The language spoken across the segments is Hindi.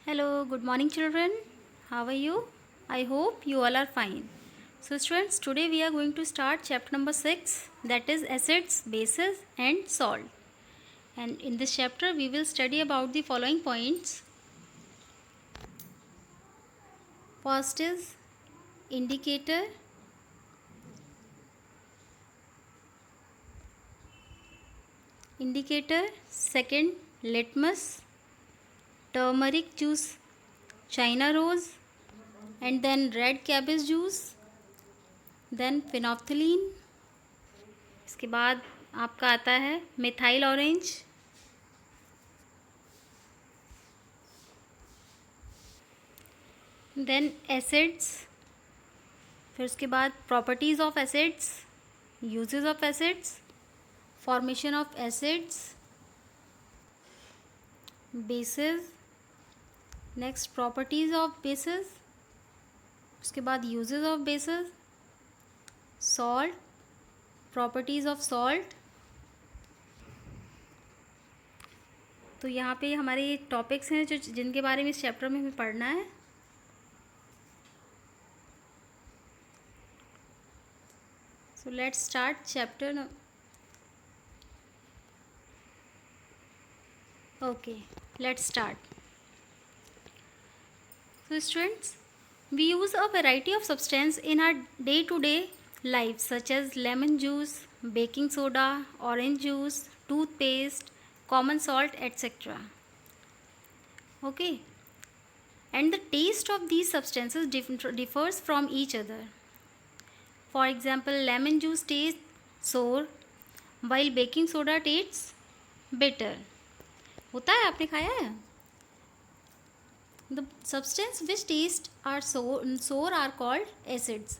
Hello, good morning, children. How are you? I hope you all are fine. So, students, today we are going to start chapter number 6, that is acids, bases, and salt. And in this chapter, we will study about the following points. First is indicator, second, litmus, turmeric juice, China rose, and then red cabbage juice, then phenolphthalein. इसके बाद आपका आता है मिथाइल ऑरेंज, देन एसिड्स, फिर उसके बाद properties of acids, uses of acids, formation of acids, bases, next properties of bases, उसके बाद uses of bases, salt, properties of salt. तो यहाँ पे हमारे ये टॉपिक्स हैं जो जिनके बारे में इस चैप्टर में हमें पढ़ना है। So let's start chapter. Okay, let's start. So students, we use a variety of substance in our day-to-day life such as lemon juice, baking soda, orange juice, toothpaste, common salt, etc. Okay, and the taste of these substances differs from each other. For example, lemon juice tastes sour while baking soda tastes bitter. होता है, आपने खाया है? The substance which taste are sour are called acids.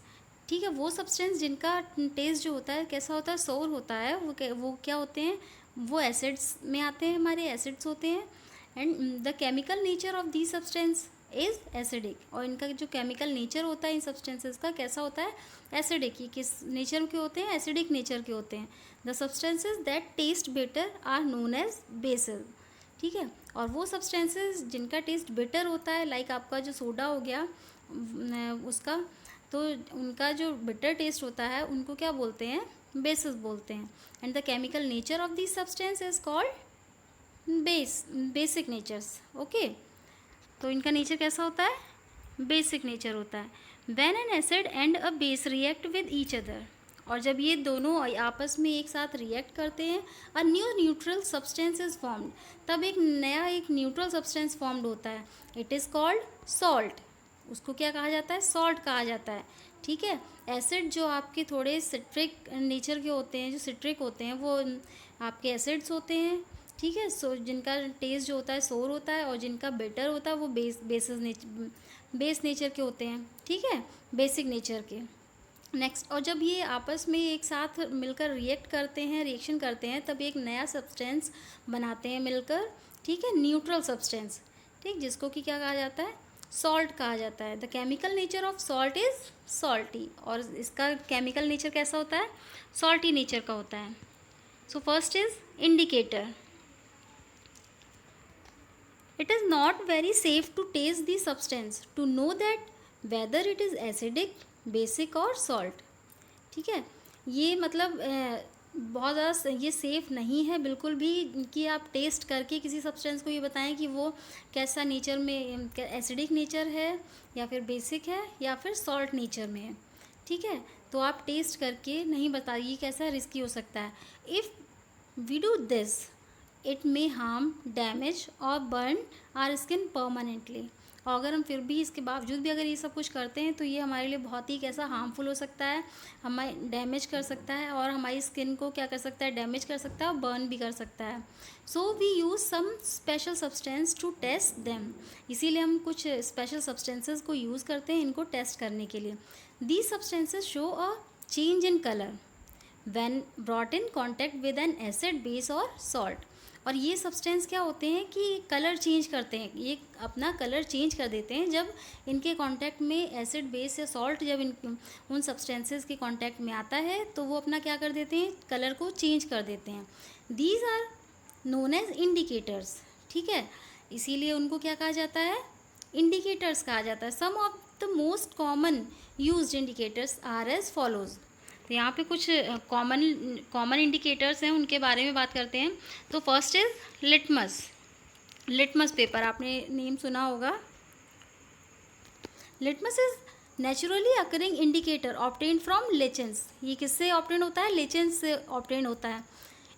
ठीक है, वो सब्सटेंस जिनका टेस्ट जो होता है कैसा होता है, सोर होता है, वो क्या होते हैं, वो एसिड्स में आते हैं, हमारे एसिड्स होते हैं। And the chemical nature of the substance is acidic, और इनका जो केमिकल नेचर होता है इन सब्सटेंसेस का कैसा होता है, एसिडिक। ये किस नेचर के होते हैं, एसिडिक नेचर के होते हैं। The substances that taste better are known as bases. ठीक है, और वो सब्सटेंसेस जिनका टेस्ट बेटर होता है, लाइक आपका जो सोडा हो गया उसका, तो उनका जो बेटर टेस्ट होता है उनको क्या बोलते हैं, बेसेस बोलते हैं। And the chemical nature of this substance is called basic natures. Okay, तो इनका नेचर कैसा होता है, बेसिक नेचर होता है। When an acid and a base react with each other, और जब ये दोनों आपस में एक साथ रिएक्ट करते हैं, a new neutral substance is formed, तब एक न्यूट्रल सब्सटेंस फॉर्म्ड होता है। It is called salt. उसको क्या कहा जाता है, सॉल्ट कहा जाता है। ठीक है, एसिड जो आपके थोड़े सिट्रिक नेचर के होते हैं, जो सिट्रिक होते हैं, वो आपके एसिड्स होते हैं। ठीक है, सो जिनका टेस्ट जो होता है सोर होता है, और जिनका बेटर होता है वो बेस नेचर के होते हैं। ठीक है, बेसिक नेचर के। नेक्स्ट, और जब ये आपस में एक साथ मिलकर रिएक्शन करते हैं, तब एक नया सब्सटेंस बनाते हैं मिलकर। ठीक है, न्यूट्रल सब्सटेंस। ठीक, जिसको कि क्या कहा जाता है, सॉल्ट कहा जाता है। The chemical nature of salt is salty, और इसका केमिकल नेचर कैसा होता है, सॉल्टी नेचर का होता है। So first is indicator. It is not very safe to taste the substance to know that whether it is acidic, basic or salt. ठीक है, ये मतलब बहुत ज़्यादा ये सेफ़ नहीं है बिल्कुल भी कि आप टेस्ट करके किसी सब्सटेंस को ये बताएं कि वो कैसा नेचर में, एसिडिक नेचर है या फिर बेसिक है या फिर सॉल्ट नेचर में है। ठीक है, तो आप टेस्ट करके नहीं बताइए, कैसा रिस्की हो सकता है। If we do this it may harm, damage और बर्न आर स्किन परमानेंटली। और अगर हम फिर भी इसके बावजूद भी अगर ये सब कुछ करते हैं, तो ये हमारे लिए बहुत ही कैसा हार्मफुल हो सकता है, हमें डैमेज कर सकता है, और हमारी स्किन को क्या कर सकता है, डैमेज कर सकता है और बर्न भी कर सकता है। So we use some special substance to test them. इसीलिए हम कुछ स्पेशल सब्सटेंसेस को यूज़ करते हैं इनको टेस्ट करने के लिए। These substances show a change in colour when brought in contact with N acid, base और सॉल्ट। और ये सब्सटेंस क्या होते हैं कि कलर चेंज करते हैं, ये अपना कलर चेंज कर देते हैं जब इनके कांटेक्ट में एसिड, बेस या सॉल्ट जब उन सब्सटेंसेस के कांटेक्ट में आता है, तो वो अपना क्या कर देते हैं, कलर को चेंज कर देते हैं। These are known as indicators. ठीक है, इसीलिए उनको क्या कहा जाता है, इंडिकेटर्स कहा जाता है। Some of the most common used indicators are as follows. तो यहाँ पे कुछ कॉमन इंडिकेटर्स हैं, उनके बारे में बात करते हैं। तो फर्स्ट इज लिटमस पेपर, आपने नेम सुना होगा। Litmus is naturally occurring indicator obtained from lichens. ये किससे ऑब्टेन होता है? लेचेंस से ऑब्टेन होता है।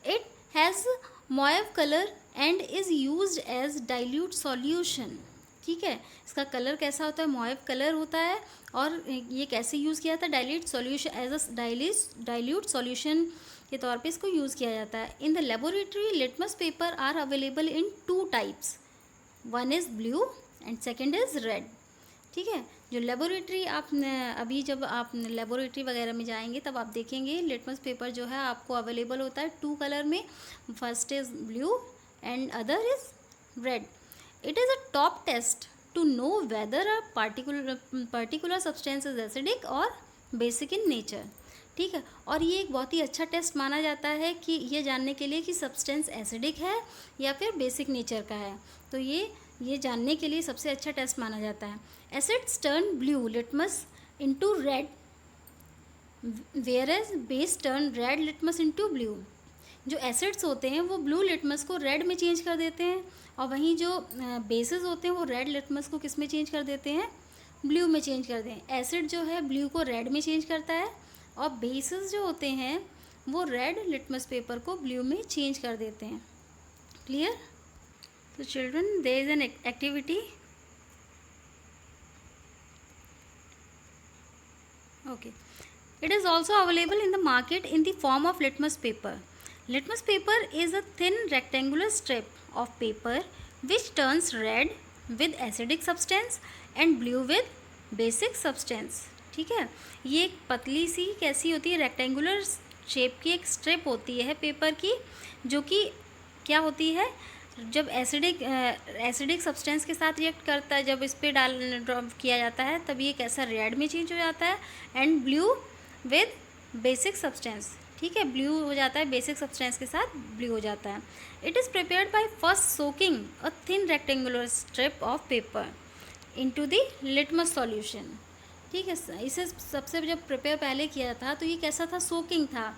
It has mauve colour and is used as dilute solution. ठीक है, इसका कलर कैसा होता है? मॉयव कलर होता है। और ये कैसे यूज़ किया जाता है? Dilute solution, as a dilute solution के तौर पे इसको यूज़ किया जाता है। In the laboratory litmus paper are available in 2 types, one is blue and second is red. ठीक है, जो लेबोरेटरी आप अभी जब आप लेबोरेटरी वगैरह में जाएंगे तब आप देखेंगे लिटमस पेपर जो है आपको अवेलेबल होता है 2 कलर में। First is blue and other is red. It is a top test to know whether a particular substance is acidic और बेसिक इन नेचर। ठीक है, और ये एक बहुत ही अच्छा टेस्ट माना जाता है कि ये जानने के लिए कि सब्सटेंस एसिडिक है या फिर बेसिक नेचर का है। तो ये जानने के लिए सबसे अच्छा टेस्ट माना जाता है। Acids turn blue litmus into red, whereas base turn red litmus into blue. जो एसिड्स होते हैं वो ब्लू लिटमस को रेड में चेंज कर देते हैं, और वहीं जो बेसिस होते हैं वो रेड लिटमस को किस में चेंज कर देते हैं? ब्लू में चेंज कर दें। एसिड जो है ब्लू को रेड में चेंज करता है, और बेसिस जो होते हैं वो रेड लिटमस पेपर को ब्लू में चेंज कर देते हैं। क्लियर? तो children, there is an activity. Okay. It is also available in the market in the form of litmus paper. Litmus paper is a thin rectangular strip of paper which turns red with acidic substance and blue with basic substance. ठीक है, ये एक पतली सी कैसी होती है? रेक्टेंगुलर शेप की एक स्ट्रिप होती है पेपर की, जो कि क्या होती है? जब एसिडिक सब्सटेंस के साथ रिएक्ट करता है, जब इस पर ड्रॉप किया जाता है तब ये कैसा? रेड में चेंज हो जाता है, and blue with basic substance. ठीक है, ब्लू हो जाता है, बेसिक सब्सटेंस के साथ ब्लू हो जाता है। It is prepared by first soaking a thin rectangular strip of paper into the litmus solution. ठीक है, इसे सबसे जब प्रिपेयर पहले किया था तो ये कैसा था? सोकिंग था।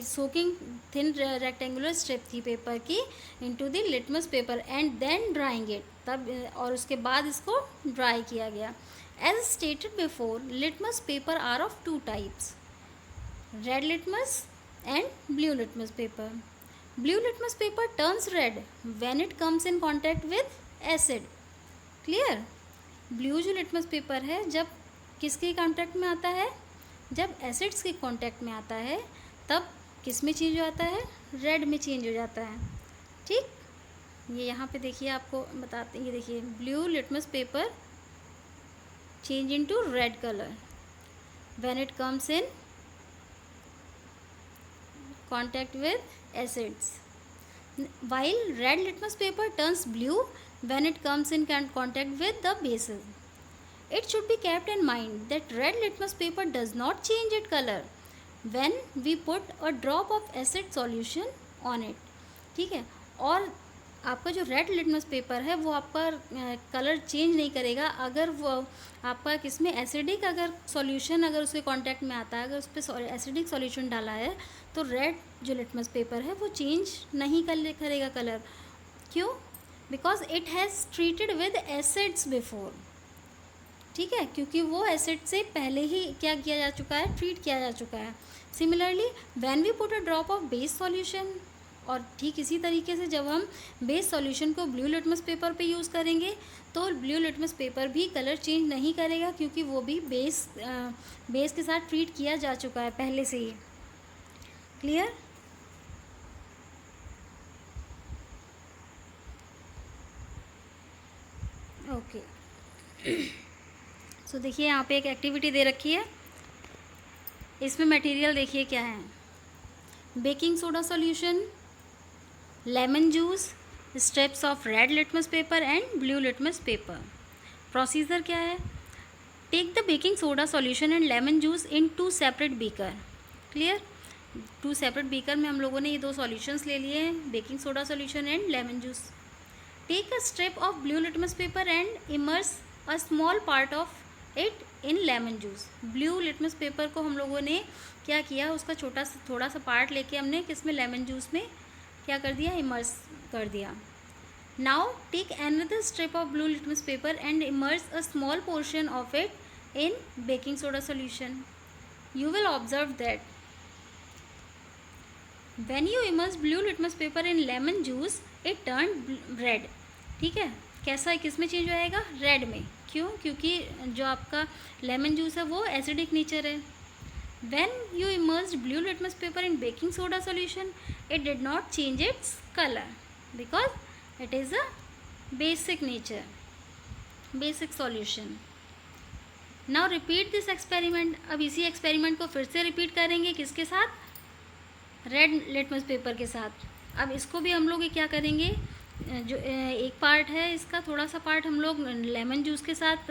सोकिंग थिन रेक्टेंगुलर स्ट्रिप थी पेपर की into the litmus paper and then drying it, तब और उसके बाद इसको ड्राई किया गया। As stated before, litmus paper are of 2 types, red litmus and blue litmus paper. Blue litmus paper turns red when it comes in contact with acid. Clear? Blue जो लिटमस पेपर है जब किसके कॉन्टैक्ट में आता है? जब एसिड्स के कॉन्टैक्ट में आता है तब किस में चेंज हो जाता है? रेड में चेंज हो जाता है। ठीक, ये यहाँ पे देखिए, आपको बताते हैं। ये देखिए, blue litmus paper change into red colour when it comes in contact with acids, while red litmus paper turns blue when it comes in contact with the bases. It should be kept in mind that red litmus paper does not change its color when we put a drop of acid solution on it. ठीक है, और आपका जो रेड लिटमस पेपर है वो आपका कलर चेंज नहीं करेगा अगर वो आपका किसमें एसिडिक अगर सॉल्यूशन अगर उसके कांटेक्ट में आता है, अगर उस पर एसिडिक सॉल्यूशन डाला है तो रेड जो लिटमस पेपर है वो चेंज नहीं करेगा कलर। क्यों? Because it has treated with acids before. ठीक है, क्योंकि वो एसिड से पहले ही क्या किया जा चुका है? ट्रीट किया जा चुका है। Similarly when we put a drop of base solution, और ठीक इसी तरीके से जब हम बेस सॉल्यूशन को ब्लू लिटमस पेपर पे यूज़ करेंगे तो ब्लू लिटमस पेपर भी कलर चेंज नहीं करेगा, क्योंकि वो भी बेस के साथ ट्रीट किया जा चुका है पहले से ही। क्लियर? ओके, सो देखिए यहाँ पे एक एक्टिविटी दे रखी है, इसमें मटेरियल देखिए क्या है। Baking soda solution, lemon juice, steps of red litmus paper and blue litmus paper. Procedure क्या है? Take the baking soda solution and lemon juice in 2 separate beaker. Clear? 2 separate beaker में हम लोगों ने ये 2 सॉल्यूशंस ले लिए हैं, baking soda solution and lemon juice. Take a strip of blue litmus paper and immerse a small part of it in lemon juice. Blue litmus paper को हम लोगों ने क्या किया, उसका थोड़ा सा पार्ट लेके हमने किसमें, लेमन जूस में क्या कर दिया, इमर्स कर दिया। Now take another strip of blue litmus paper and immerse a small portion of it in baking soda solution. You will observe that when you immerse blue litmus paper in lemon juice it turned red। ठीक है, कैसा है, किस में चेंज हो जाएगा, रेड में। क्यों, क्योंकि जो आपका लेमन जूस है वो एसिडिक नेचर है। when you immersed blue litmus paper in baking soda solution it did not change its color because it is a basic nature, basic solution। now repeat this experiment। अब इसी एक्सपेरिमेंट को फिर से रिपीट करेंगे, किसके साथ, रेड लिटमस पेपर के साथ। अब इसको भी हम लोग क्या करेंगे, जो एक पार्ट है इसका, थोड़ा सा पार्ट हम लोग लेमन जूस के साथ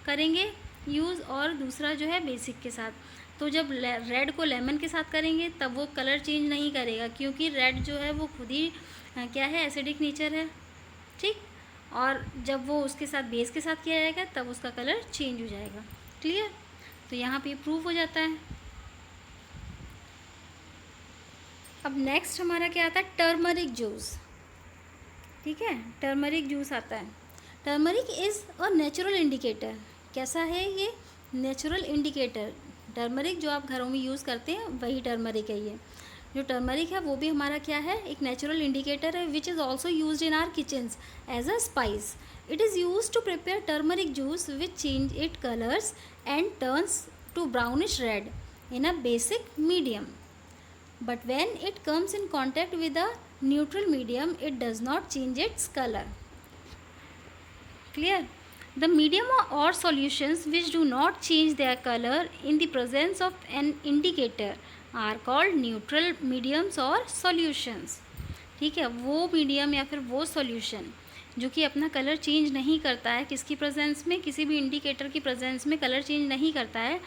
करेंगे यूज़, और दूसरा जो है बेसिक के साथ। तो जब रेड को लेमन के साथ करेंगे तब वो कलर चेंज नहीं करेगा, क्योंकि रेड जो है वो खुद ही क्या है, एसिडिक नेचर है। ठीक, और जब वो उसके साथ बेस के साथ किया जाएगा तब उसका कलर चेंज हो जाएगा। क्लियर, तो यहाँ पे प्रूफ हो जाता है। अब नेक्स्ट हमारा क्या आता है, टर्मरिक जूस। ठीक है, टर्मरिक जूस आता है। Turmeric is a natural indicator. कैसा है ये, नेचुरल इंडिकेटर। टर्मरिक जो आप घरों में यूज़ करते हैं वही टर्मरिक है। ये जो टर्मरिक है वो भी हमारा क्या है, एक नेचुरल इंडिकेटर है, which is also used in our kitchens as a spice. It is used to prepare turmeric juice which change it colours and turns to brownish red in a basic medium, but when it comes in contact with a neutral medium it does not change its color। Clear, the medium or solutions which do not change their color in the presence of an indicator are called neutral mediums or solutions। ठीक है, वो मीडियम या फिर वो सॉल्यूशन जो कि अपना कलर चेंज नहीं करता है, किसकी प्रेजेंस में, किसी भी इंडिकेटर की प्रेजेंस में कलर चेंज नहीं करता है,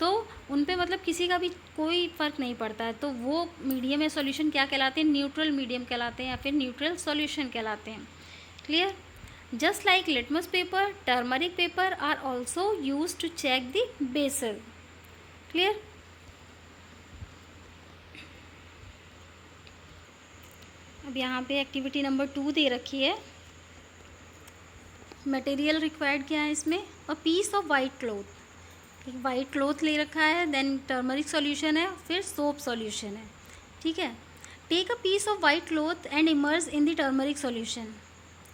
तो उन पे मतलब किसी का भी कोई फ़र्क नहीं पड़ता है, तो वो मीडियम या सॉल्यूशन क्या कहलाते हैं, न्यूट्रल मीडियम कहलाते हैं या फिर न्यूट्रल सॉल्यूशन कहलाते हैं। Clear, just like litmus paper turmeric paper are also used to check the basal. Clear, अब यहाँ पे एक्टिविटी नंबर 2 दे रखी है। मटेरियल रिक्वायर्ड क्या है इसमें, a piece of white cloth. एक वाइट क्लॉथ ले रखा है, देन टर्मरिक सॉल्यूशन है, फिर सोप सॉल्यूशन है। ठीक है, take a piece of white cloth and immerse in the turmeric solution.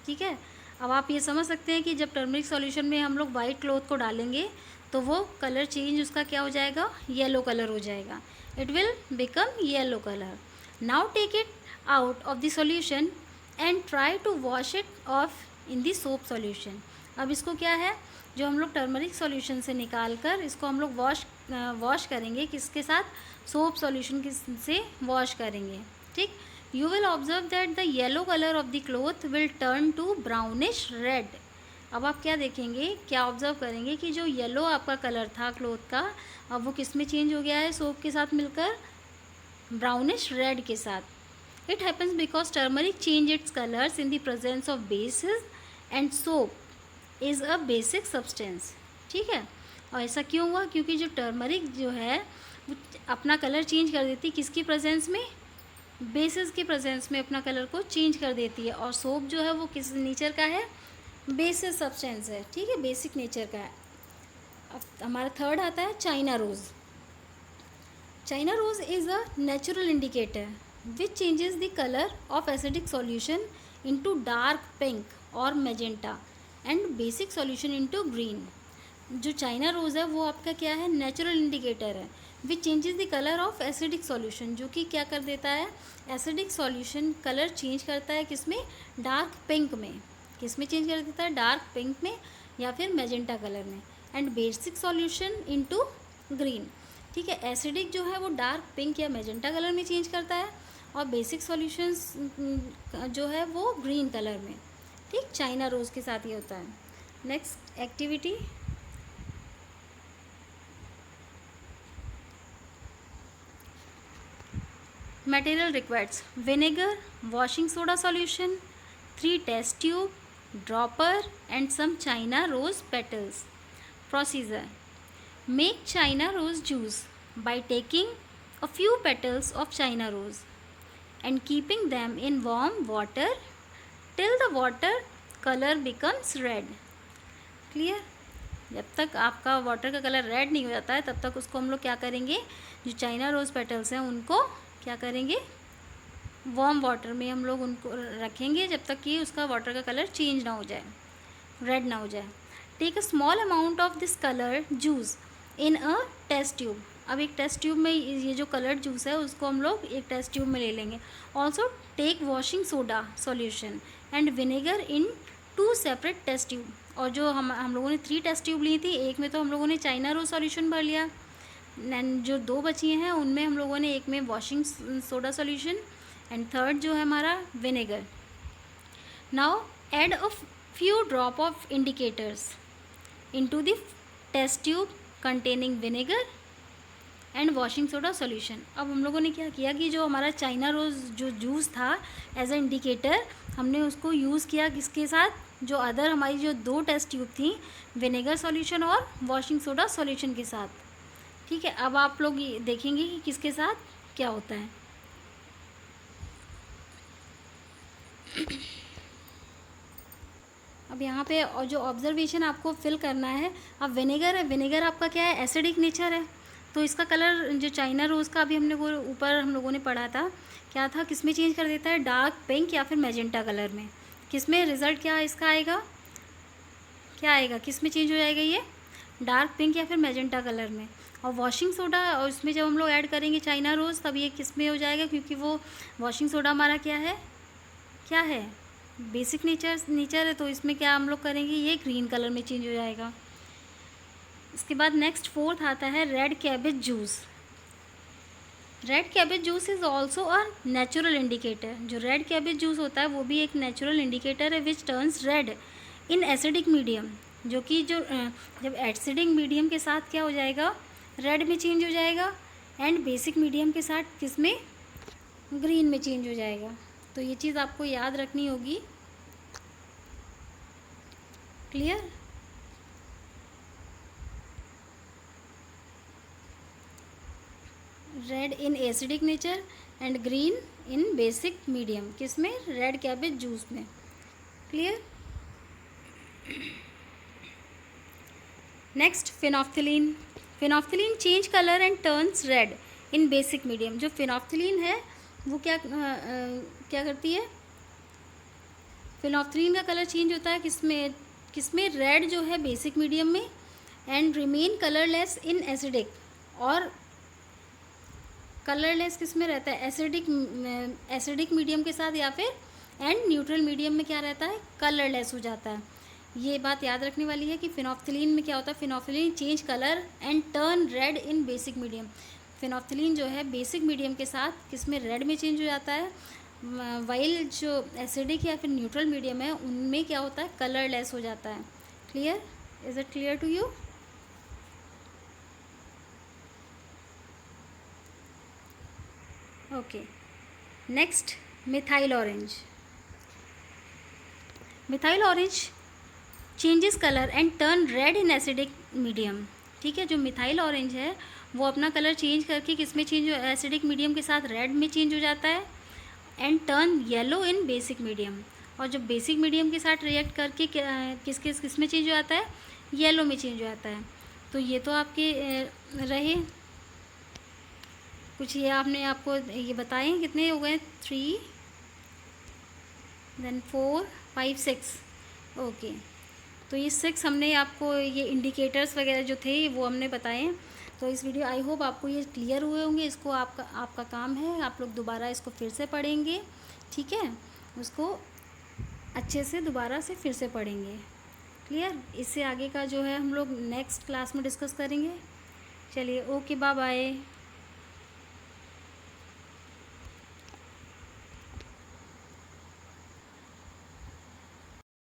ठीक है, अब आप ये समझ सकते हैं कि जब टर्मरिक सॉल्यूशन में हम लोग वाइट क्लॉथ को डालेंगे तो वो कलर चेंज उसका क्या हो जाएगा, येलो कलर हो जाएगा। It will become yellow colour. Now take it out of the solution and try to wash it off in the soap solution. अब इसको क्या है, जो हम लोग टर्मरिक सॉल्यूशन से निकाल कर इसको हम लोग वॉश करेंगे, किसके साथ, सोप सॉल्यूशन से वॉश करेंगे। ठीक, you will observe that the yellow colour of the cloth will turn to brownish red. अब आप क्या देखेंगे, क्या ऑब्जर्व करेंगे कि जो येलो आपका कलर था क्लॉथ का, अब वो किस में चेंज हो गया है, सोप के साथ मिलकर ब्राउनिश रेड के साथ। It happens because turmeric change it's colours in the presence of basis and soap is a basic substance. ठीक है, और ऐसा क्यों हुआ, क्योंकि जो टर्मरिक जो है वो अपना कलर चेंज कर देती है, किसकी प्रेजेंस में, बेसिस की प्रेजेंस में अपना कलर को चेंज कर देती है, और सोप जो है वो किस नेचर का है, बेसिक सब्सटेंस है। ठीक है, बेसिक नेचर का है। अब हमारा थर्ड आता है China rose. China rose is a natural indicator which changes the colour of acidic solution into dark pink और magenta and basic solution into green. जो चाइना रोज़ है वो आपका क्या है, नेचुरल इंडिकेटर है which changes the colour of acidic solution, जो कि क्या कर देता है, एसिडिक सॉल्यूशन कलर चेंज करता है, किसमें, डार्क पिंक में। किस में चेंज कर देता है, डार्क पिंक में या फिर मैजेंटा कलर में, and basic solution into green. ठीक है, एसिडिक जो है वो डार्क पिंक या मैजेंटा कलर में चेंज करता है, और बेसिक सॉल्यूशंस जो है वो ग्रीन कलर में। ठीक, चाइना रोज़ के साथ ये होता है। Next activity, material requireds, vinegar, washing soda solution, 3 test tube, dropper and some China rose petals. Procedure: make China rose juice by taking a few petals of China rose and keeping them in warm water till the water color becomes red. Clear? जब तक आपका वाटर का कलर रेड नहीं हो जाता है तब तक उसको हम लोग क्या करेंगे, जो चाइना रोज़ पेटल्स हैं उनको क्या करेंगे, वार्म वाटर में हम लोग उनको रखेंगे जब तक कि उसका वाटर का कलर चेंज ना हो जाए, रेड ना हो जाए. Take a small amount of this colour juice in a test tube. अब एक टेस्ट ट्यूब में ये जो कलर्ड जूस है उसको हम लोग एक टेस्ट ट्यूब में ले लेंगे. Also take washing soda solution and vinegar in 2 separate test tube. और जो हम लोगों ने 3 टेस्ट ट्यूब ली थी, एक में तो हम लोगों ने चाइना रोज सॉल्यूशन भर लिया, एंड जो 2 बची हैं उनमें हम लोगों ने एक में washing soda solution and third जो है हमारा vinegar. Now add a few drop of indicators into the test tube containing vinegar and washing soda solution. अब हम लोगों ने क्या किया कि जो हमारा चाइना रोज़ जो जूस था एज ए इंडिकेटर, हमने उसको यूज़ किया किसके साथ, जो अदर हमारी जो 2 टेस्ट ट्यूब थी विनेगर सॉल्यूशन और वॉशिंग सोडा सॉल्यूशन के साथ. ठीक है, अब आप लोग देखेंगे कि किसके साथ क्या होता है. अब यहाँ पे जो ऑब्जर्वेशन आपको फिल करना है, अब विनेगर है, विनेगर आपका क्या है, एसिडिक नेचर है, तो इसका कलर जो चाइना रोज़ का अभी हमने वो ऊपर हम लोगों ने पढ़ा था क्या था, किस में चेंज कर देता है, डार्क पिंक या फिर मैजेंटा कलर में. किस में रिज़ल्ट क्या इसका आएगा, क्या आएगा, किस में चेंज हो जाएगा ये, डार्क पिंक या फिर मैजेंटा कलर में. और वॉशिंग सोडा, और इसमें जब हम लोग ऐड करेंगे चाइना रोज़ तब ये किस में हो जाएगा, क्योंकि वो वॉशिंग सोडा हमारा क्या है, क्या है, बेसिक नेचर है, तो इसमें क्या हम लोग करेंगे, ये ग्रीन कलर में चेंज हो जाएगा. इसके बाद नेक्स्ट 4th आता है red cabbage juice. Red cabbage juice is also a natural indicator. जो रेड कैबेज जूस होता है वो भी एक नेचुरल इंडिकेटर है which turns red in acidic medium, जो कि जब एसिडिक मीडियम के साथ क्या हो जाएगा, रेड में चेंज हो जाएगा, एंड बेसिक मीडियम के साथ किस में, ग्रीन में चेंज हो जाएगा. तो ये चीज़ आपको याद रखनी होगी. Clear? Red in acidic nature and green in basic medium, किस में, रेड कैबेज जूस में. Clear? Next phenolphthalein. Phenolphthalein change colour and turns red in basic medium. जो फिनॉफ्थिलीन है वो क्या करती है, फिनॉफ्थिलीन का कलर चेंज होता है किसमें, रेड जो है बेसिक मीडियम में, and remain colourless in acidic. और कलरलेस किस में रहता है, एसिडिक मीडियम के साथ, या फिर एंड न्यूट्रल मीडियम में क्या रहता है, कलरलेस हो जाता है. ये बात याद रखने वाली है कि फिनॉफ्थिलीन में क्या होता है, phenolphthalein change colour and turn red in basic medium. Phenolphthalein जो है बेसिक मीडियम के साथ किस में, रेड में चेंज हो जाता है, वाइल जो एसिडिक या फिर न्यूट्रल मीडियम है उनमें क्या होता है, कलरलेस हो जाता है. Clear? Is it clear to you? Okay. Next methyl orange. Methyl orange changes colour and turn red in acidic medium. ठीक है, जो मिथाइल ऑरेंज है वो अपना कलर चेंज करके किस में चेंज हो, एसिडिक मीडियम के साथ रेड में चेंज हो जाता है, and turn yellow in basic medium. और जो बेसिक मीडियम के साथ रिएक्ट करके किस में चेंज हो जाता है, येलो में चेंज हो जाता है. तो ये तो आपके रहे कुछ, ये आपको ये बताएं कितने हो गए, 3 देन 4 5 6. ओके, तो ये 6 हमने आपको ये इंडिकेटर्स वगैरह जो थे वो हमने बताए. तो इस वीडियो आई होप आपको ये क्लियर हुए होंगे. इसको आपका काम है, आप लोग दोबारा इसको फिर से पढ़ेंगे. ठीक है, उसको अच्छे से दोबारा से फिर से पढ़ेंगे. क्लियर? इससे आगे का जो है हम लोग नेक्स्ट क्लास में डिस्कस करेंगे. चलिए, ओके, बाय बाय.